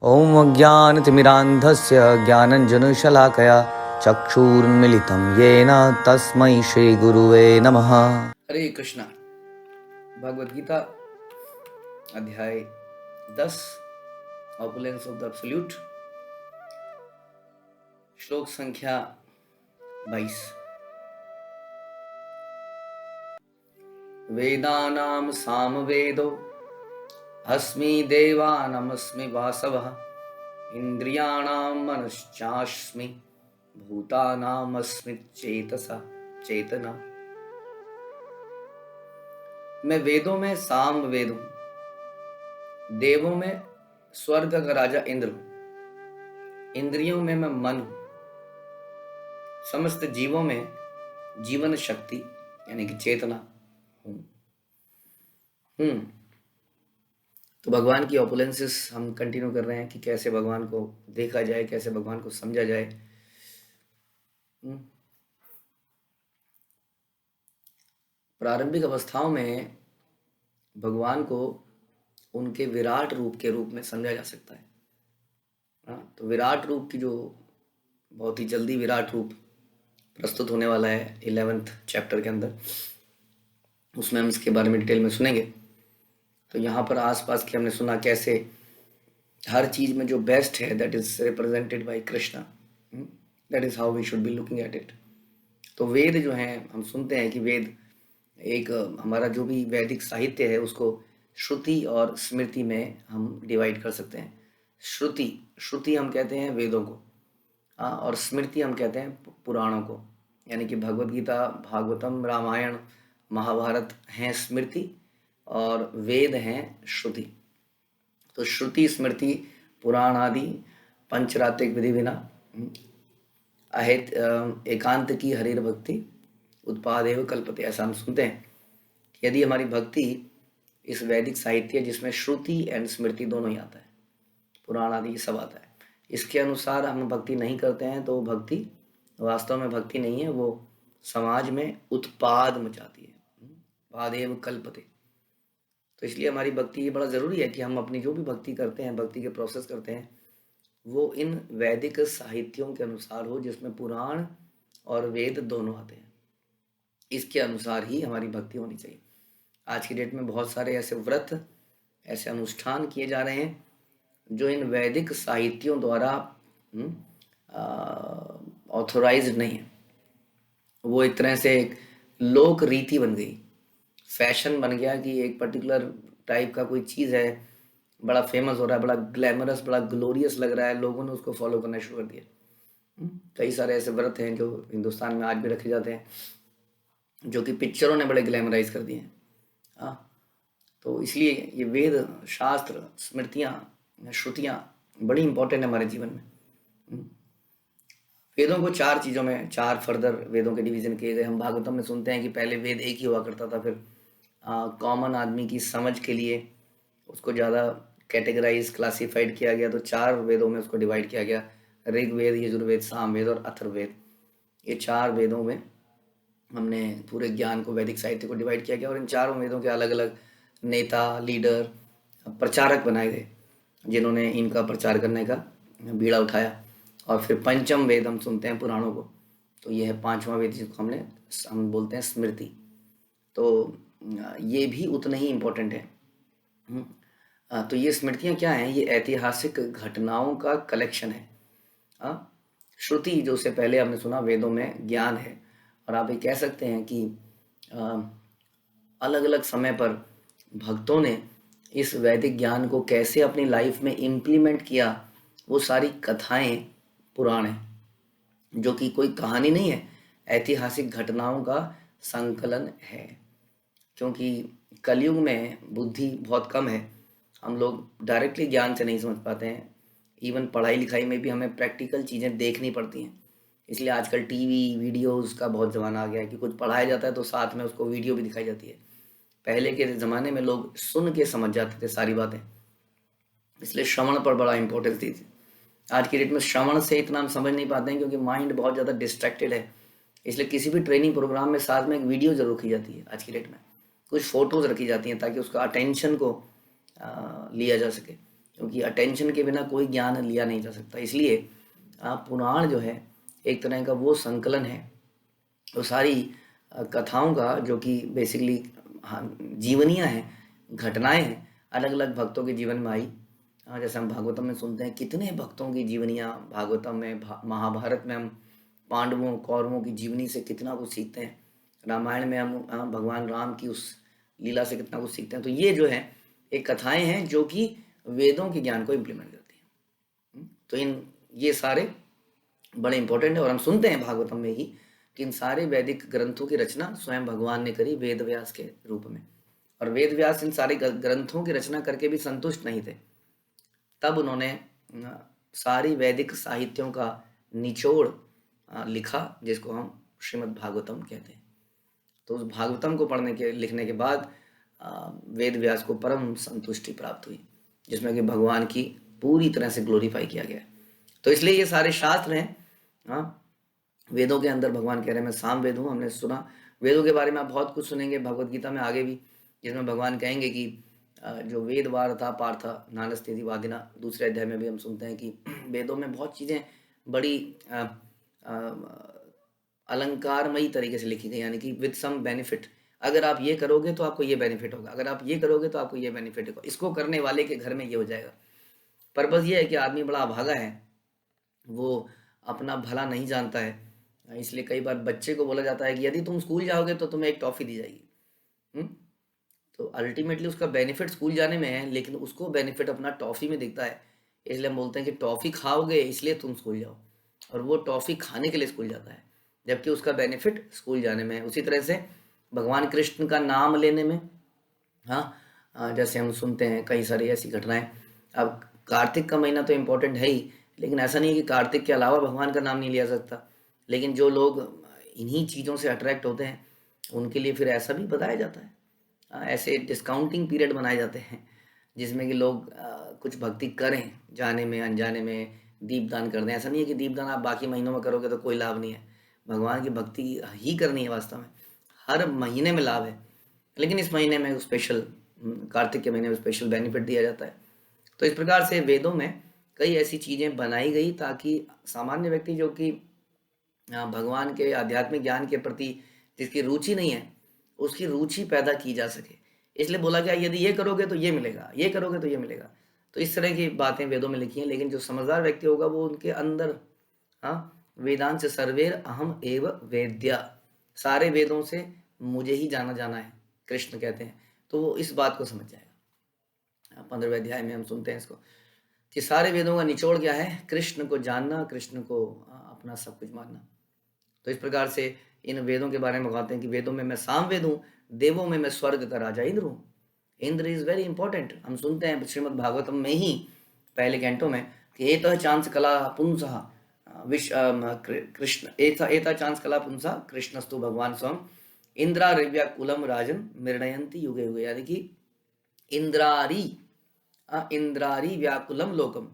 ॐ अज्ञानतिमिरान्धस्य ज्ञानञ्जनशलाकया चक्षुरुन्मिलितं येन तस्मै श्रीगुरुवे नमः। हरे कृष्णा। भगवद गीता अध्याय 10 ऑपुलेंस ऑफ द एब्सोल्यूट, श्लोक संख्या 22। वेदानां सामवेदो अस्मि देवानामस्मि वासवः इंद्रियाणां मनश्चास्मि भूतानामस्मि चेतसा चेतना। मैं वेदों में साम वेद हूं, देवों में स्वर्ग का राजा इंद्र हूं, इंद्रियों में मैं मन हूं, समस्त जीवों में जीवन शक्ति यानी कि चेतना हूं। तो भगवान की ऑपुलेंसेस हम कंटिन्यू कर रहे हैं कि कैसे भगवान को देखा जाए, कैसे भगवान को समझा जाए। प्रारंभिक अवस्थाओं में भगवान को उनके विराट रूप के रूप में समझा जा सकता है। तो विराट रूप की जो बहुत ही जल्दी विराट रूप प्रस्तुत होने वाला है 11th चैप्टर के अंदर, उसमें हम इसके बारे में डिटेल में सुनेंगे। तो यहाँ पर आसपास की हमने सुना कैसे हर चीज में जो बेस्ट है that is represented by Krishna. That is how we should be looking at it. तो वेद जो हैं, हम सुनते हैं कि वेद एक हमारा जो भी वैदिक साहित्य है उसको श्रुति और स्मृति में हम डिवाइड कर सकते हैं। श्रुति हम कहते हैं वेदों को, और स्मृति हम कहते हैं पुराणों को, यानी कि भगवद गीता, भागवतम, रामायण, महाभारत हैं स्मृति और वेद हैं श्रुति। तो श्रुति, स्मृति, पुराण आदि पंचरात्रिक विधि विना अहेत एकांत की हरिर भक्ति उत्पादेव कल्पते, ऐसा हम सुनते हैं कि यदि हमारी भक्ति इस वैदिक साहित्य जिसमें श्रुति एंड स्मृति दोनों ही आता है, पुराण आदि सब आता है, इसके अनुसार हम भक्ति नहीं करते हैं तो भक्ति वास्तव में भक्ति नहीं है, वो समाज में उत्पाद मचाती है। पादेव कल्पते। तो इसलिए हमारी भक्ति ये बड़ा ज़रूरी है कि हम अपनी जो भी भक्ति करते हैं, भक्ति के प्रोसेस करते हैं, वो इन वैदिक साहित्यों के अनुसार हो जिसमें पुराण और वेद दोनों आते हैं। इसके अनुसार ही हमारी भक्ति होनी चाहिए। आज की डेट में बहुत सारे ऐसे व्रत, ऐसे अनुष्ठान किए जा रहे हैं जो इन वैदिक साहित्यों द्वारा ऑथोराइज्ड नहीं है। वो एक तरह से एक लोक रीति बन गई, फैशन बन गया कि एक पर्टिकुलर टाइप का कोई चीज़ है, बड़ा फेमस हो रहा है, बड़ा ग्लैमरस, बड़ा ग्लोरियस लग रहा है, लोगों ने उसको फॉलो करना शुरू कर दिया। कई सारे ऐसे व्रत हैं जो हिंदुस्तान में आज भी रखे जाते हैं, जो कि पिक्चरों ने बड़े ग्लैमराइज कर दिए हैं। तो इसलिए ये वेद, शास्त्र, स्मृतियाँ, श्रुतियाँ बड़ी इंपॉर्टेंट है हमारे जीवन में। वेदों को 4 चीज़ों में, 4 फर्दर वेदों के डिवीज़न किए गए। हम भागवतम में सुनते हैं कि पहले वेद एक ही हुआ करता था, फिर कॉमन आदमी की समझ के लिए उसको ज़्यादा कैटेगराइज, क्लासिफाइड किया गया, तो 4 वेदों में उसको डिवाइड किया गया। ऋग्वेद, यजुर्वेद, सामवेद और अथर्ववेद। ये 4 वेदों में हमने पूरे ज्ञान को, वैदिक साहित्य को डिवाइड किया गया, और इन 4 वेदों के अलग अलग नेता, लीडर, प्रचारक बनाए गए जिन्होंने इनका प्रचार करने का बीड़ा उठाया। और फिर पंचम वेद हम सुनते हैं पुराणों को, तो यह है 5वां वेद जिसको हम बोलते हैं स्मृति। तो ये भी उतने ही इम्पोर्टेंट है। तो ये स्मृतियाँ क्या हैं? ये ऐतिहासिक घटनाओं का कलेक्शन है। श्रुति जो से पहले हमने सुना, वेदों में ज्ञान है, और आप ये कह सकते हैं कि अलग अलग समय पर भक्तों ने इस वैदिक ज्ञान को कैसे अपनी लाइफ में इम्प्लीमेंट किया, वो सारी कथाएं पुराण हैं, जो कि कोई कहानी नहीं है, ऐतिहासिक घटनाओं का संकलन है। क्योंकि कलयुग में बुद्धि बहुत कम है, हम लोग डायरेक्टली ज्ञान से नहीं समझ पाते हैं। इवन पढ़ाई लिखाई में भी हमें प्रैक्टिकल चीज़ें देखनी पड़ती हैं। इसलिए आजकल टीवी वीडियोस का बहुत ज़माना आ गया है कि कुछ पढ़ाया जाता है तो साथ में उसको वीडियो भी दिखाई जाती है। पहले के ज़माने में लोग सुन के समझ जाते थे सारी बातें, इसलिए श्रवण पर बड़ा इंपॉर्टेंस दी थी। आज की डेट में श्रवण से इतना हम समझ नहीं पाते हैं क्योंकि माइंड बहुत ज़्यादा डिस्ट्रैक्टेड है। इसलिए किसी भी ट्रेनिंग प्रोग्राम में साथ में एक वीडियो जरूर रखी जाती है। आज की डेट में कुछ फोटोज़ रखी जाती हैं ताकि उसका अटेंशन को लिया जा सके। क्योंकि अटेंशन के बिना कोई ज्ञान लिया नहीं जा सकता। इसलिए पुराण जो है एक तरह का वो संकलन है, वो सारी कथाओं का, जो कि बेसिकली जीवनियाँ हैं, घटनाएं हैं, अलग अलग भक्तों के जीवन में आई। जैसे हम भागवतम में सुनते हैं कितने भक्तों की जीवनियाँ, भागवतम में, महाभारत में हम पांडवों कौरवों की जीवनी से कितना कुछ सीखते हैं, रामायण में हम भगवान राम की उस लीला से कितना कुछ सीखते हैं। तो ये जो है एक कथाएं हैं जो कि वेदों के ज्ञान को इम्प्लीमेंट करती हैं। तो ये सारे बड़े इंपॉर्टेंट है। और हम सुनते हैं भागवतम में ही कि इन सारे वैदिक ग्रंथों की रचना स्वयं भगवान ने करी वेद व्यास के रूप में। और वेद व्यास इन सारे ग्रंथों की रचना करके भी संतुष्ट नहीं थे। तब उन्होंने सारी वैदिक साहित्यों का निचोड़ लिखा, जिसको हम श्रीमद् भागवतम कहते हैं। तो उस भागवतम को पढ़ने के लिखने के बाद वेद व्यास को परम संतुष्टि प्राप्त हुई, जिसमें कि भगवान की पूरी तरह से ग्लोरीफाई किया गया। तो इसलिए ये सारे शास्त्र हैं। वेदों के अंदर भगवान कह रहे हैं मैं साम वेद हूँ। हमने सुना वेदों के बारे में, आप बहुत कुछ सुनेंगे भगवत गीता में आगे भी, जिसमें भगवान कहेंगे कि जो वेद वार्ता पार्था नानस्तेति वादिना, दूसरे अध्याय में भी हम सुनते हैं कि वेदों में बहुत चीज़ें बड़ी अलंकारमयी तरीके से लिखी गई, यानी कि विद सम बेनिफिट। अगर आप ये करोगे तो आपको ये बेनिफिट होगा, अगर आप ये करोगे तो आपको ये बेनिफिट होगा, इसको करने वाले के घर में ये हो जाएगा। पर बस ये है कि आदमी बड़ा अभागा है, वो अपना भला नहीं जानता है। इसलिए कई बार बच्चे को बोला जाता है कि यदि तुम स्कूल जाओगे तो तुम्हें एक टॉफ़ी दी जाएगी। तो अल्टीमेटली उसका बेनिफिट स्कूल जाने में है, लेकिन उसको बेनिफिट अपना टॉफ़ी में दिखता है। इसलिए हम बोलते हैं कि टॉफ़ी खाओगे इसलिए तुम स्कूल जाओ, और वो टॉफ़ी खाने के लिए स्कूल जाता है, जबकि उसका बेनिफिट स्कूल जाने में है। उसी तरह से भगवान कृष्ण का नाम लेने में, जैसे हम सुनते हैं कई सारी ऐसी घटनाएं। अब कार्तिक का महीना तो इम्पोर्टेंट है ही, लेकिन ऐसा नहीं है कि कार्तिक के अलावा भगवान का नाम नहीं लिया सकता। लेकिन जो लोग इन्हीं चीज़ों से अट्रैक्ट होते हैं उनके लिए फिर ऐसा भी बताया जाता है, ऐसे डिस्काउंटिंग पीरियड बनाए जाते हैं जिसमें कि लोग कुछ भक्ति करें, जाने में अनजाने में दीपदान कर दें। ऐसा नहीं है कि दीपदान आप बाकी महीनों में करोगे तो कोई लाभ नहीं है, भगवान की भक्ति ही करनी है। वास्तव में हर महीने में लाभ है, लेकिन इस महीने में स्पेशल, कार्तिक के महीने में स्पेशल बेनिफिट दिया जाता है। तो इस प्रकार से वेदों में कई ऐसी चीज़ें बनाई गई ताकि सामान्य व्यक्ति जो कि भगवान के आध्यात्मिक ज्ञान के प्रति जिसकी रुचि नहीं है, उसकी रुचि पैदा की जा सके। इसलिए बोला गया यदि ये करोगे तो ये मिलेगा, ये करोगे तो ये मिलेगा। तो इस तरह की बातें वेदों में लिखी हैं। लेकिन जो समझदार व्यक्ति होगा वो उनके अंदर वेदांत सर्वेर अहम एव वेद्या, सारे वेदों से मुझे ही जाना जाना है, कृष्ण कहते हैं, तो वो इस बात को समझ जाएगा। 15वें अध्याय में हम सुनते हैं इसको कि सारे वेदों का निचोड़ क्या है, कृष्ण को जानना, कृष्ण को अपना सब कुछ मानना। तो इस प्रकार से इन वेदों के बारे में बताते हैं कि वेदों में मैं साम वेद हूँ, देवों में मैं स्वर्ग का राजा इंद्र हूँ। Indra is very important. हम सुनते हैं श्रीमद् भागवतम में ही पहले कैंटों में कि एतः चांस कला पुंसः कृष्ण, एतः चांस कला पुंसः कृष्णस्तु भगवान स्वयं इंद्रारिव्या कुलम राजन मृणयंती युगे युगे, यानी कि इंद्रारी व्याकुलम लोकम,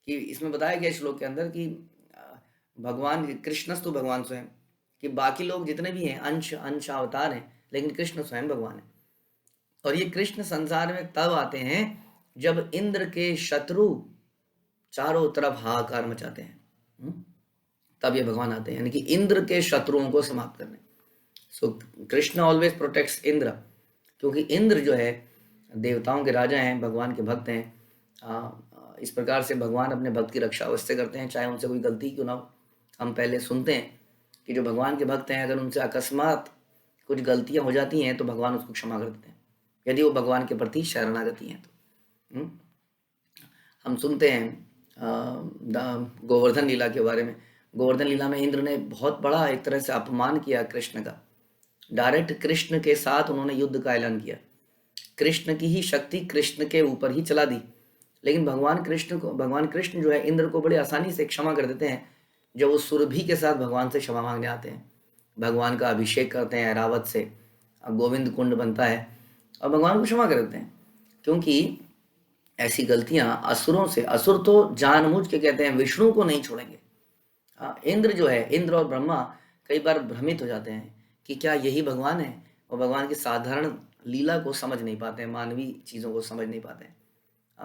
कि इसमें बताया गया श्लोक के अंदर कि भगवान कृष्णस्तु भगवान स्वयं, कि बाकी लोग जितने भी हैं अंश अवतार हैं, लेकिन कृष्ण स्वयं भगवान है। और ये कृष्ण संसार में तब आते हैं जब इंद्र के शत्रु चारों तरफ हाहाकार मचाते हैं, तब ये भगवान आते हैं, यानी कि इंद्र के शत्रुओं को समाप्त करने। सो कृष्ण ऑलवेज प्रोटेक्ट्स इंद्र, क्योंकि इंद्र जो है देवताओं के राजा हैं, भगवान के भक्त हैं। इस प्रकार से भगवान अपने भक्त की रक्षा अवश्य करते हैं, चाहे उनसे कोई गलती क्यों ना हो। हम पहले सुनते हैं कि जो भगवान के भक्त हैं, अगर उनसे अकस्मात कुछ गलतियां हो जाती हैं तो भगवान उसको क्षमा कर देते हैं, यदि वो भगवान के प्रति शरणागति हैं तो। हम सुनते हैं गोवर्धन लीला के बारे में। गोवर्धन लीला में इंद्र ने बहुत बड़ा एक तरह से अपमान किया कृष्ण का। डायरेक्ट कृष्ण के साथ उन्होंने युद्ध का ऐलान किया, कृष्ण की ही शक्ति कृष्ण के ऊपर ही चला दी। लेकिन भगवान कृष्ण जो है इंद्र को बड़ी आसानी से क्षमा कर देते हैं जब वो सुरभि के साथ भगवान से क्षमा मांगने आते हैं। भगवान का अभिषेक करते हैं ऐरावत से, गोविंद कुंड बनता है और भगवान को क्षमा कर देते हैं, क्योंकि ऐसी गलतियां असुरों से, असुर तो जानबूझ के कहते हैं विष्णु को नहीं छोड़ेंगे। इंद्र जो है, इंद्र और ब्रह्मा कई बार भ्रमित हो जाते हैं कि क्या यही भगवान है, और भगवान की साधारण लीला को समझ नहीं पाते हैं, मानवीय चीज़ों को समझ नहीं पाते हैं।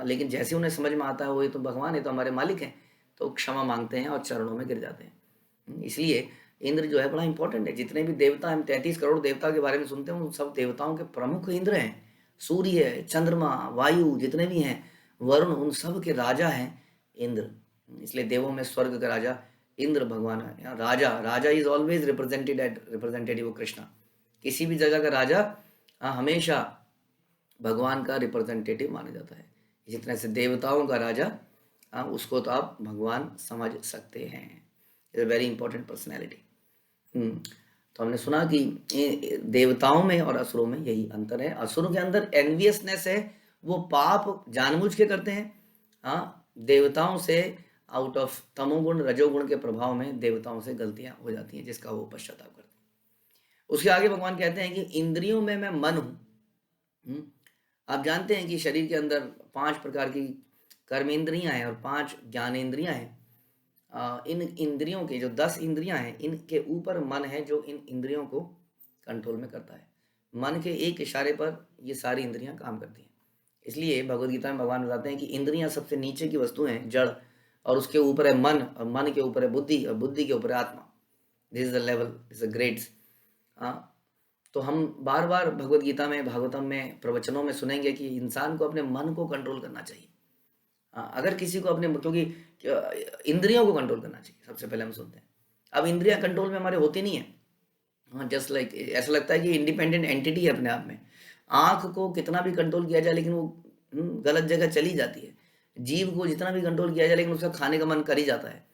लेकिन जैसे उन्हें समझ में आता है वो ये तो भगवान है, तो हमारे मालिक हैं, तो क्षमा मांगते हैं और चरणों में गिर जाते हैं। इसलिए इंद्र जो है बड़ा इंपॉर्टेंट है। जितने भी देवता, हम 33 करोड़ देवता के बारे में सुनते हैं, उन सब देवताओं के प्रमुख इंद्र हैं। सूर्य, चंद्रमा, वायु, जितने भी हैं, वरुण, उन सब के राजा हैं इंद्र। इसलिए देवों में स्वर्ग का राजा इंद्र भगवान है। राजा, raja is always represented at representative of Krishna. किसी भी जगह का राजा हमेशा भगवान का रिप्रेजेंटेटिव माना जाता है। इसी तरह से देवताओं का राजा, उसको तो आप भगवान समझ सकते हैं। Is a very important personality. तो हमने सुना कि देवताओं में और असुरों में यही अंतर है। असुरों के अंदर एनवियसनेस है, वो पाप जानबूझ के करते हैं। देवताओं से आउट ऑफ तमोगुण रजोगुण के प्रभाव में देवताओं से गलतियां हो जाती हैं, जिसका वो पश्चाताप करते हैं। उसके आगे भगवान कहते हैं कि इंद्रियों में मैं मन हूं। आप जानते हैं कि शरीर के अंदर 5 प्रकार की कर्म इंद्रियां हैं और 5 ज्ञानेंद्रियां हैं। इन इंद्रियों के जो 10 इंद्रियां हैं, इनके ऊपर मन है जो इन इंद्रियों को कंट्रोल में करता है। मन के एक इशारे पर ये सारी इंद्रियां काम करती हैं। इसलिए भगवद गीता में भगवान बताते हैं कि इंद्रियां सबसे नीचे की वस्तु हैं, जड़, और उसके ऊपर है मन, और मन के ऊपर है बुद्धि, और बुद्धि के ऊपर है आत्मा। This is the level, is the grades. तो हम बार बार भगवद गीता में, भागवतम में, प्रवचनों में सुनेंगे कि इंसान को अपने मन को कंट्रोल करना चाहिए। अगर किसी को अपने, क्योंकि इंद्रियों को कंट्रोल करना चाहिए, सबसे पहले हम सुनते हैं। अब इंद्रियां कंट्रोल में हमारे होती नहीं है। जस्ट लाइक ऐसा लगता है कि इंडिपेंडेंट एंटिटी है अपने आप में। आंख को कितना भी कंट्रोल किया जाए लेकिन वो गलत जगह चली जाती है। जीव को जितना भी कंट्रोल किया जाए लेकिन उसका खाने का मन कर ही जाता है।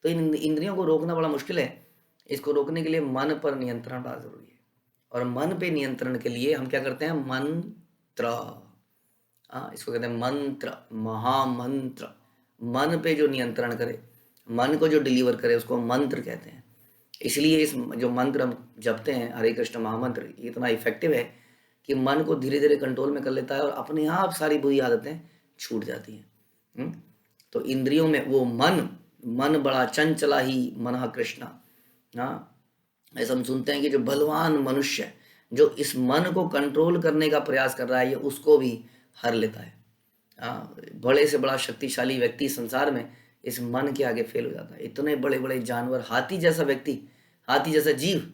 तो इन इंद्रियों को रोकना बड़ा मुश्किल है। इसको रोकने के लिए मन पर नियंत्रण बड़ा जरूरी है। और मन पे नियंत्रण के लिए हम क्या करते हैं? मंत्र। इसको कहते हैं मंत्र, महामंत्र। मन पे जो नियंत्रण करे, मन को जो डिलीवर करे, उसको मंत्र कहते हैं। इसलिए इस जो मंत्र हम जपते हैं, हरे कृष्ण महामंत्र, इतना इफेक्टिव है कि मन को धीरे धीरे कंट्रोल में कर लेता है और अपने आप सारी बुरी आदतें छूट जाती हैं। तो इंद्रियों में वो मन बड़ा चंचला ही मन कृष्णा। ऐसा हम सुनते हैं कि जो बलवान मनुष्य, जो इस मन को कंट्रोल करने का प्रयास कर रहा है, ये उसको भी हर लेता है। बड़े से बड़ा शक्तिशाली व्यक्ति संसार में इस मन के आगे फेल हो जाता है। इतने बड़े बड़े जानवर, हाथी जैसा व्यक्ति, हाथी जैसा जीव,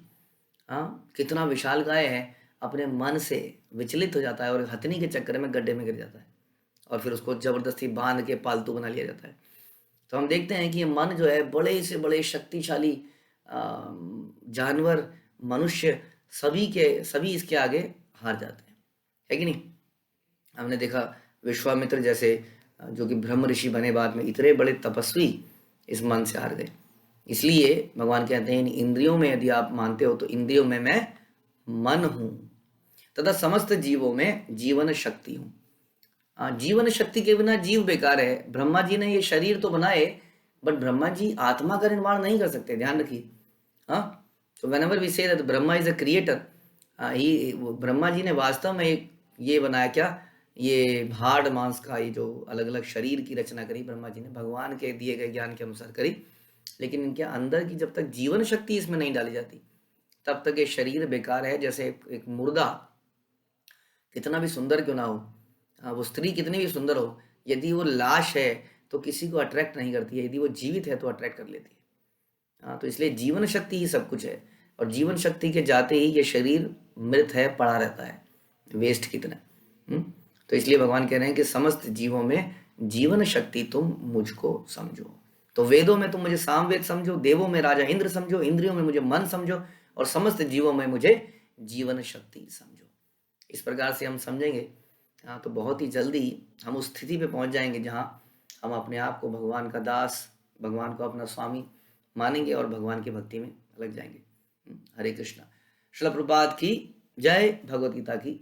कितना विशालकाय है, अपने मन से विचलित हो जाता है और हथनी के चक्कर में गड्ढे में गिर जाता है और फिर उसको जबरदस्ती बांध के पालतू बना लिया जाता है। तो हम देखते हैं कि ये मन जो है, बड़े से बड़े शक्तिशाली जानवर, मनुष्य, सभी इसके आगे हार जाते हैं, है कि नहीं? हमने देखा विश्वामित्र जैसे, जो कि ब्रह्म ऋषि बने बाद में, इतने बड़े तपस्वी इस मन से हार गए। इसलिए भगवान कहते हैं, इन इंद्रियों में यदि आप मानते हो तो इंद्रियों में मैं मन हूं, तथा समस्त जीवों में जीवन शक्ति हूं। जीवन शक्ति के बिना जीव बेकार है। ब्रह्मा जी ने ये शरीर तो बनाए, बट ब्रह्मा जी आत्मा का निर्माण नहीं कर सकते, ध्यान रखिए। तो whenever we say that Brahma is a creator, Brahma ji ने वास्तव में ये बनाया क्या, ये हाड़ मांस का, ये जो अलग अलग शरीर की रचना करी ब्रह्मा जी ने, भगवान के दिए गए ज्ञान के अनुसार करी। लेकिन इनके अंदर की जब तक जीवन शक्ति इसमें नहीं डाली जाती, तब तक ये शरीर बेकार है। जैसे एक मुर्दा कितना भी सुंदर क्यों ना हो, वो स्त्री कितनी भी सुंदर हो, यदि वो लाश है तो किसी को अट्रैक्ट नहीं करती है, यदि वो जीवित है तो अट्रैक्ट कर लेती है। तो इसलिए जीवन शक्ति ही सब कुछ है, और जीवन शक्ति के जाते ही ये शरीर मृत है, पड़ा रहता है, वेस्ट की तरह। तो इसलिए भगवान कह रहे हैं कि समस्त जीवों में जीवन शक्ति तुम मुझको समझो। तो वेदों में तुम मुझे सामवेद समझो, देवों में राजा इंद्र समझो, इंद्रियों में मुझे मन समझो, और समस्त जीवों में मुझे जीवन शक्ति समझो। इस प्रकार से हम समझेंगे तो बहुत ही जल्दी हम उस स्थिति पे पहुंच जाएंगे जहां हम अपने आप को भगवान का दास, भगवान को अपना स्वामी मानेंगे और भगवान की भक्ति में लग जाएंगे। हरे कृष्णा। श्रील प्रभुपाद की जय, भगवद गीता की